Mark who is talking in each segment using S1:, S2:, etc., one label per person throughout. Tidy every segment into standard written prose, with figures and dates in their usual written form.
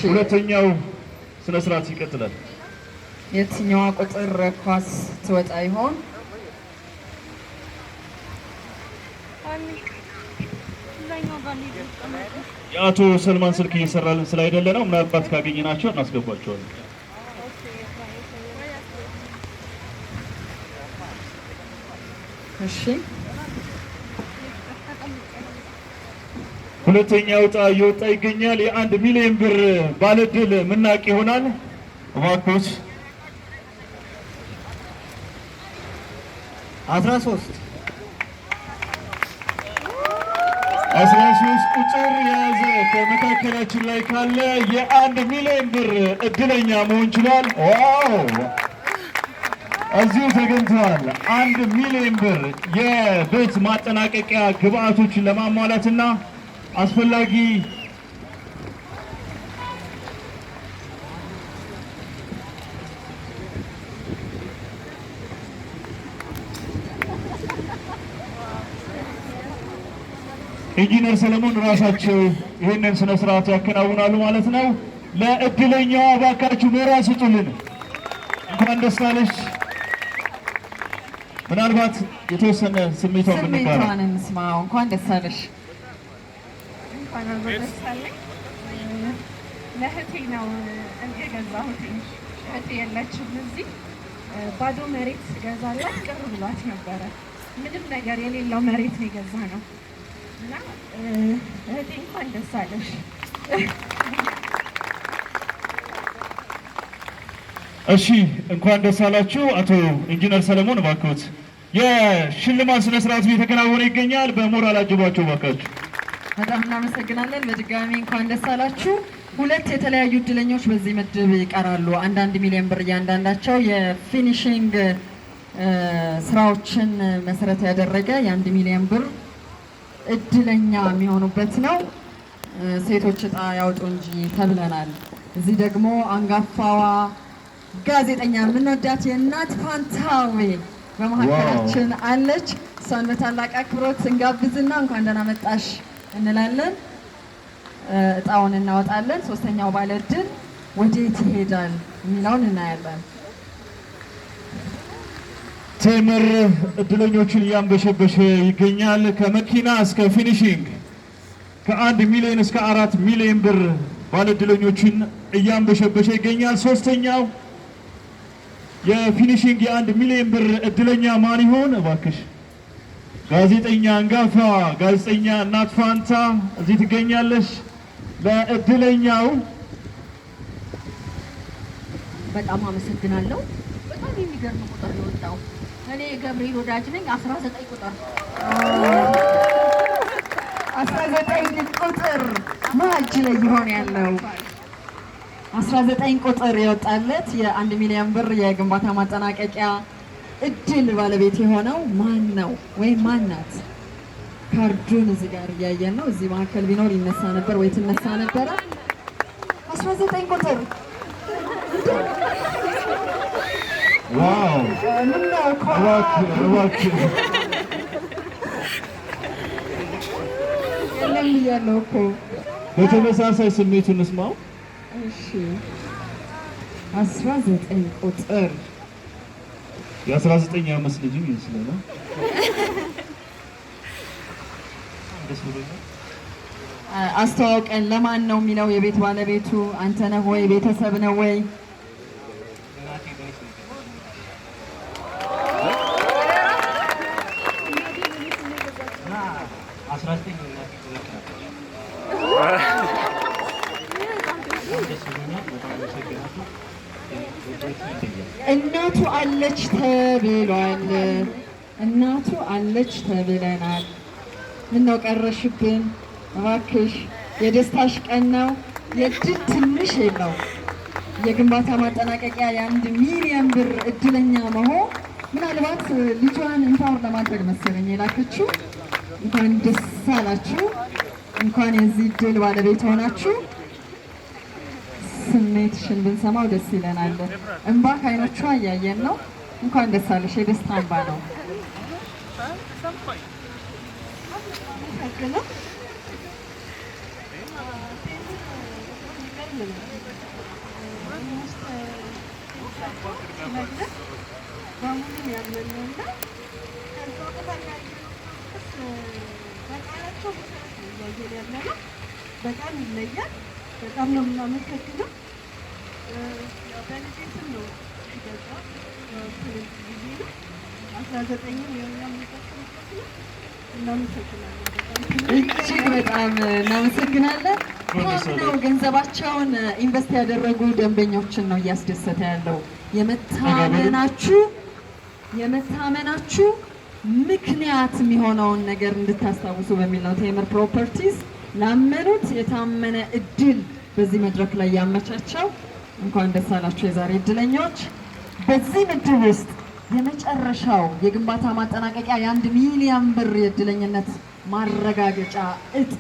S1: ሁለተኛው ስነ ስርዓት ይቀጥላል።
S2: የትኛዋ ቁጥር ኳስ ትወጣ ይሆን?
S1: የአቶ ሰልማን ስልክ እየሰራልን ስላይደለ ነው። ምናልባት ካገኘናቸው እናስገባቸዋለን።
S2: እሺ፣
S1: ሁለተኛው ዕጣ እየወጣ ይገኛል። የ1 ሚሊዮን ብር ባለድል ምናቅ ይሆናል። እባክዎት 13 ቁጥር የያዘ ከመካከላችን ላይ ካለ የ1 ሚሊዮን ብር እድለኛ መሆን ይችላል። ዋው! እዚሁ ተገኝተዋል። 1 ሚሊዮን ብር የቤት ማጠናቀቂያ ግብአቶችን ለማሟላትና አስፈላጊ ኢንጂነር ሰለሞን ራሳቸው ይህንን ስነ ስርዓት ያከናውናሉ ማለት ነው። ለእድለኛዋ እባካችሁ ሞራል ስጡልን። እንኳን ደስ አለሽ። ምናልባት የተወሰነ ስሜቷን
S2: እንስማው። እንኳን ደስ አለሽ።
S3: እንኳን ደስ አለኝ። ለእህቴ ነው የገዛሁት። እህቴ የለችም እዚህ። ባዶ መሬት ገዛላት ቅር ብሏት ነበረ። ምንም ነገር የሌለው መሬት ነው የገዛ ነው እና እህቴ እንኳን ደስ አለሽ።
S1: እሺ፣ እንኳን ደስ አላችሁ። አቶ ኢንጂነር ሰለሞን እባክዎት፣ የሽልማት ስነ ስርዓቱ እየተከናወነ ይገኛል። በሞራል አጅቧቸው እባካችሁ።
S2: በጣም እናመሰግናለን። በድጋሚ እንኳን ደስ አላችሁ። ሁለት የተለያዩ እድለኞች በዚህ ምድብ ይቀራሉ። 1 ሚሊዮን ብር እያንዳንዳቸው የፊኒሺንግ ስራዎችን መሰረት ያደረገ የ1 ሚሊዮን ብር እድለኛ የሚሆኑበት ነው። ሴቶች እጣ ያውጡ እንጂ ተብለናል። እዚህ ደግሞ አንጋፋዋ ጋዜጠኛ የምንወዳት የእናት ፋንታዌ በመካከላችን አለች። እሷን በታላቅ አክብሮት እንጋብዝና እንኳን ደህና መጣሽ እንላለን። እጣውን እናወጣለን። ሶስተኛው ባለ እድል ወዴት ይሄዳል የሚለውን እናያለን።
S1: ቴምር እድለኞችን እያንበሸበሸ ይገኛል። ከመኪና እስከ ፊኒሺንግ ከ1 ሚሊዮን እስከ 4 ሚሊዮን ብር ባለ እድለኞችን እያንበሸበሸ ይገኛል። ሶስተኛው የፊኒሺንግ የ1 ሚሊዮን ብር እድለኛ ማን ይሆን? እባክሽ ጋዜጠኛ፣ አንጋፋ ጋዜጠኛ እናት ፋንታ እዚህ ትገኛለሽ። ለእድለኛው
S3: በጣም አመሰግናለሁ። በጣም የሚገርም ቁጥር የወጣው እኔ ገብርኤል ወዳጅ ነኝ። 19 ቁጥር
S2: 19 ቁጥር ማጅ ላይ ይሆን ያለው 19 ቁጥር የወጣለት የ1 ሚሊዮን ብር የግንባታ ማጠናቀቂያ እድል ባለቤት የሆነው ማን ነው ወይም ማን ናት? ካርዱን እዚህ ጋር እያየን ነው። እዚህ መካከል ቢኖር ይነሳ ነበር ወይ ትነሳ ነበረ። 19 ቁጥር
S1: ዋው!
S2: የለም እያለው እኮ
S1: በተመሳሳይ ስሜቱ እንስማው።
S2: እሺ፣ 19 ቁጥር
S1: የ19 ዓመት ልጅ ይመስላል።
S2: አስተዋውቀን። ለማን ነው የሚለው? የቤት ባለቤቱ አንተ ነህ ወይ? ቤተሰብ ነው ወይ? እናቱ አለች ተብሏል። እናቱ አለች ተብለናል። ምነው ቀረሽብን? እባክሽ የደስታሽ ቀን ነው። የእድል ትንሽ የለው። የግንባታ ማጠናቀቂያ የ1 ሚሊዮን ብር እድለኛ መሆን ምናልባት ልጇን ኢምፓወር ለማድረግ መሰለኝ የላከችው። እንኳን ደስ አላችሁ። እንኳን የዚህ እድል ባለቤት ሆናችሁ። ስሜትሽን ብንሰማው ደስ ይለናል። እንባ ከዓይኖቿ እያየን ነው። እንኳን ደስ አለሽ። የደስታ እንባ ነው።
S3: በሙሉ ያመነውና ከዛ በተለያዩ በቃላቸው መሰረት ነው እያየን ያለነው። በጣም ይለያል። በጣም ነው የምናመሰግነው። በልጄ ስም ነው ሲገዛ ጊዜ ነው 19 የኛም የሚጠቅምበት ነው። እናመሰግናለን።
S2: እጅግ በጣም እናመሰግናለን። ታምነው ገንዘባቸውን ኢንቨስት ያደረጉ ደንበኞችን ነው እያስደሰተ ያለው። የመታመናችሁ ምክንያት የሚሆነውን ነገር እንድታስታውሱ በሚል ነው ቴምር ፕሮፐርቲስ ላመኑት የታመነ እድል በዚህ መድረክ ላይ ያመቻቸው። እንኳን ደስ አላችሁ የዛሬ እድለኞች። በዚህ ምድብ ውስጥ የመጨረሻው የግንባታ ማጠናቀቂያ የ1 ሚሊዮን ብር የእድለኝነት ማረጋገጫ እጣ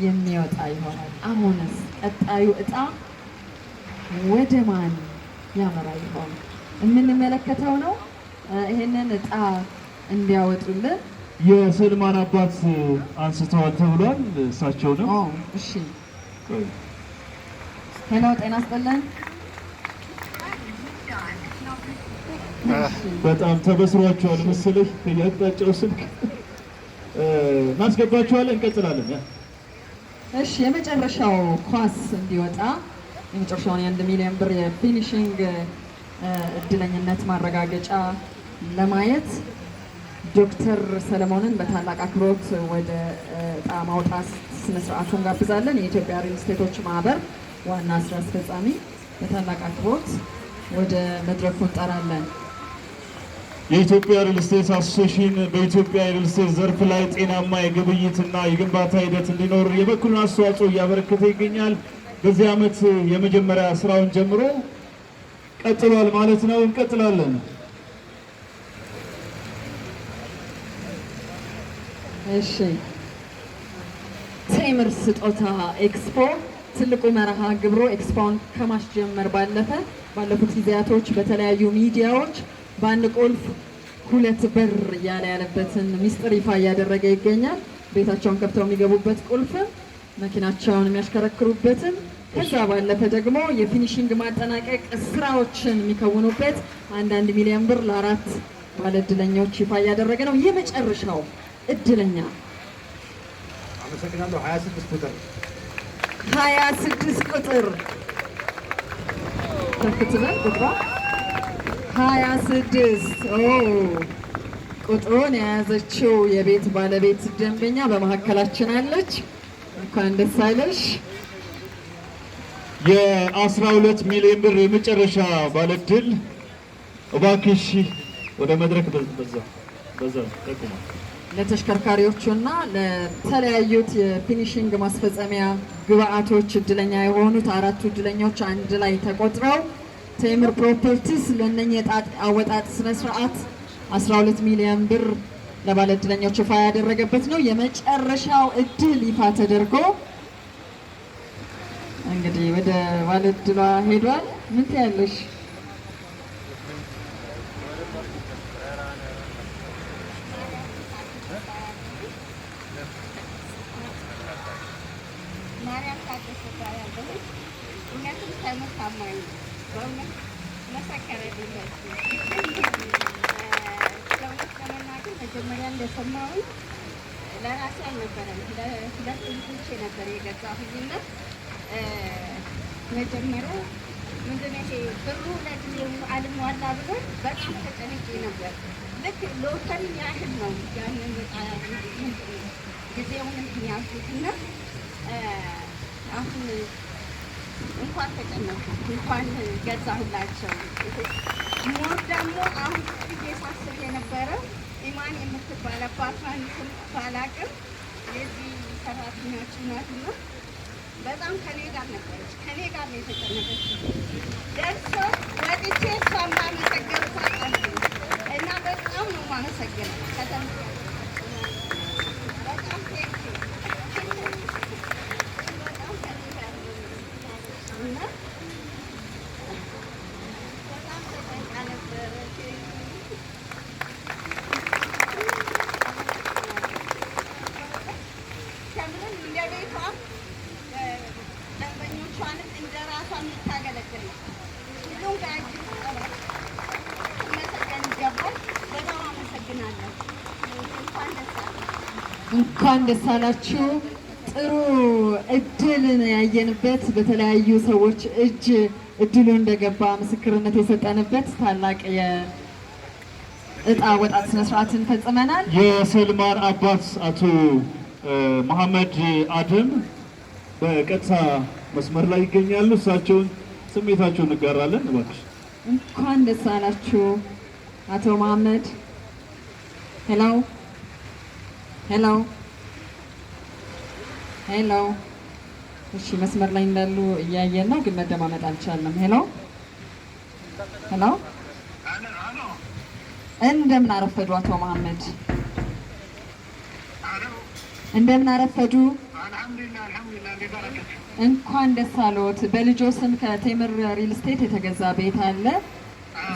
S2: የሚወጣ ይሆናል። አሁንስ ቀጣዩ እጣ ወደ ማን ያመራ ይሆን የምንመለከተው ነው። ይሄንን እጣ እንዲያወጡልን
S1: የሰልማን አባት አንስተዋል ተብሏል። እሳቸው ነው።
S2: እሺ፣ ሄሎ፣ ጤና ይስጥልን።
S1: በጣም ተበስሯቸዋል መሰለኝ። ያጣጨው ስልክ እናስገባቸዋለን። እንቀጥላለን።
S2: እሺ፣ የመጨረሻው ኳስ እንዲወጣ የመጨረሻውን የ1 ሚሊዮን ብር የፊኒሽንግ እድለኝነት ማረጋገጫ ለማየት ዶክተር ሰለሞንን በታላቅ አክብሮት ወደ እጣ ማውጣት ስነስርዓቱን ጋብዛለን። የኢትዮጵያ ሪል ስቴቶች ማህበር ዋና ስራ አስፈጻሚ በታላቅ አክብሮት ወደ መድረኩ እንጠራለን።
S1: የኢትዮጵያ ሪል ስቴት አሶሲዬሽን በኢትዮጵያ ሪል ስቴት ዘርፍ ላይ ጤናማ የግብይትና የግንባታ ሂደት እንዲኖር የበኩሉን አስተዋጽኦ እያበረከተ ይገኛል። በዚህ ዓመት የመጀመሪያ ስራውን ጀምሮ ቀጥሏል ማለት ነው። እንቀጥላለን።
S2: እሺ፣ ቴምር ስጦታ ኤክስፖ ትልቁ መርሃ ግብሩ ኤክስፖን ከማስጀመር ባለፈ ባለፉት ጊዜያቶች በተለያዩ ሚዲያዎች በአንድ ቁልፍ 2 በር እያለ ያለበትን ሚስጥር ይፋ እያደረገ ይገኛል። ቤታቸውን ከፍተው የሚገቡበት ቁልፍም መኪናቸውን የሚያሽከረክሩበትም ከዛ ባለፈ ደግሞ የፊኒሽንግ ማጠናቀቅ ስራዎችን የሚከውኑበት 1 ሚሊዮን ብር ለ4 ባለእድለኞች ይፋ እያደረገ ነው። የመጨረሻው እድለኛ
S4: አመሰግናለሁ። 26 ቁጥር
S2: 26 ቁጥር ከፍትበል ቁጥሯ 26 ቁጥሩን የያዘችው የቤት ባለቤት ደንበኛ በመካከላችን አለች። እንኳን ደስ አለሽ።
S1: የ12 ሚሊዮን ብር የመጨረሻ ባለድል እባክሽ ወደ መድረክ በዛ ተቁማ።
S2: ለተሽከርካሪዎቹና ለተለያዩት የፊኒሽንግ ማስፈጸሚያ ግብአቶች እድለኛ የሆኑት 4ቱ እድለኞች አንድ ላይ ተቆጥረው ቴምር ፕሮፐርቲስ ለእነኚህ የዕጣ አወጣጥ ስነ ስርዓት 12 ሚሊዮን ብር ለባለ እድለኞች ይፋ ያደረገበት ነው። የመጨረሻው እድል ይፋ ተደርጎ እንግዲህ ወደ ባለ እድሏ ሄዷል። ምን ትያለሽ?
S3: ማርያም ታደሰ እባላለሁ። እውነትም ተመሳማኝ በእውነት መሰከረልኝ። ስለእውነት ለመናገር መጀመሪያ እንደሰማሁኝ ለራሴ አልነበረም፣ ለሁለት ልጆቼ ነበር የገዛሁኝና መጀመሪያ ምንድን ነው ይሄ ብሩ ለጊዜው አልሟላ ብሎ በጣም ተጨንቄ ነበር። ልክ ሎተሪ ያህል ነው ያንን ጊዜውን እንትን ያልኩትና አሁን እንኳን ተጨነኩ እንኳን ገዛሁላቸው። ሞር ደግሞ አሁን ጊዜ ሳስብ የነበረው ኢማን የምትባል አባቷን ስም ባላቅም የዚህ ሰራተኛችን ናትና በጣም ከኔ ጋር ነበረች። ከኔ ጋር ነው የተጨነቀች። ደርሶ ወጥቼ እሷን ማመሰገን ሳቀልኩ እና በጣም ነው ማመሰግነው ከተም በጣም ቴንኪ ደንበኞች
S4: ልጆቿንም እንደ ራሷ የምታገለግል ነው። ሁሉም ጋር መሰገን ይገባል። በጣም አመሰግናለሁ።
S2: እንኳን ደስ አላችሁ። ጥሩ እድልን ያየንበት በተለያዩ ሰዎች እጅ እድሉ እንደገባ ምስክርነት የሰጠንበት ታላቅ የእጣ ወጣት ስነስርዓትን ፈጽመናል።
S1: የሰልማን አባት አቶ መሐመድ አደም በቀጥታ መስመር ላይ ይገኛሉ። እሳቸውን ስሜታቸውን እንጋራለን። እባክሽ
S2: እንኳን ደስ አላችሁ አቶ መሐመድ። ሄሎ ሄሎ ሄሎ። እሺ መስመር ላይ እንዳሉ እያየን ነው፣ ግን መደማመጥ አልቻለም። ሄሎ ሄሎ። እንደምን አረፈዱ አቶ መሐመድ? እንደምን አረፈዱ? እንኳን ደስ አለዎት። በልጆ ስም ከቴምር ሪል ስቴት የተገዛ ቤት አለ።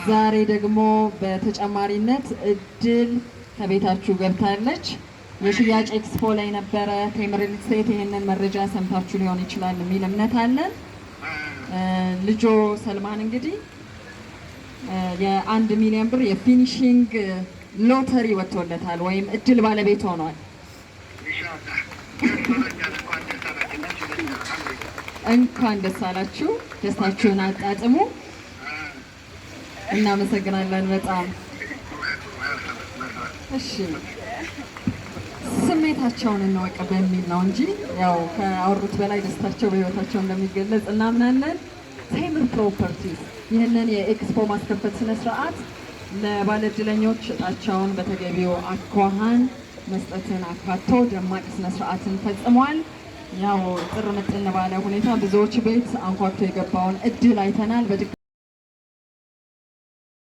S2: ዛሬ ደግሞ በተጨማሪነት እድል ከቤታችሁ ገብታለች። የሽያጭ ኤክስፖ ላይ ነበረ። ቴምር ሪል ስቴት ይህንን መረጃ ሰምታችሁ ሊሆን ይችላል የሚል እምነት አለን። ልጆ ሰልማን እንግዲህ የ1 ሚሊዮን ብር የፊኒሽንግ ሎተሪ ወጥቶለታል ወይም እድል ባለቤት ሆኗል። እንኳን ደስ አላችሁ። ደስታችሁን አጣጥሙ። እናመሰግናለን በጣም። እሺ ስሜታቸውን እንወቅ በሚል ነው እንጂ ያው ከአወሩት በላይ ደስታቸው በህይወታቸው እንደሚገለጽ እናምናለን። ቴምር ፕሮፐርቲስ ይህንን የኤክስፖ ማስከፈት ስነ ስርዓት ለባለእድለኞች እጣቸውን በተገቢው አኳኋን መስጠትን አካቶ ደማቅ ስነ ስርዓትን ፈጽሟል። ያው ጥር ምጥን ባለ ሁኔታ ብዙዎች ቤት አንኳኩቶ የገባውን እድል አይተናል።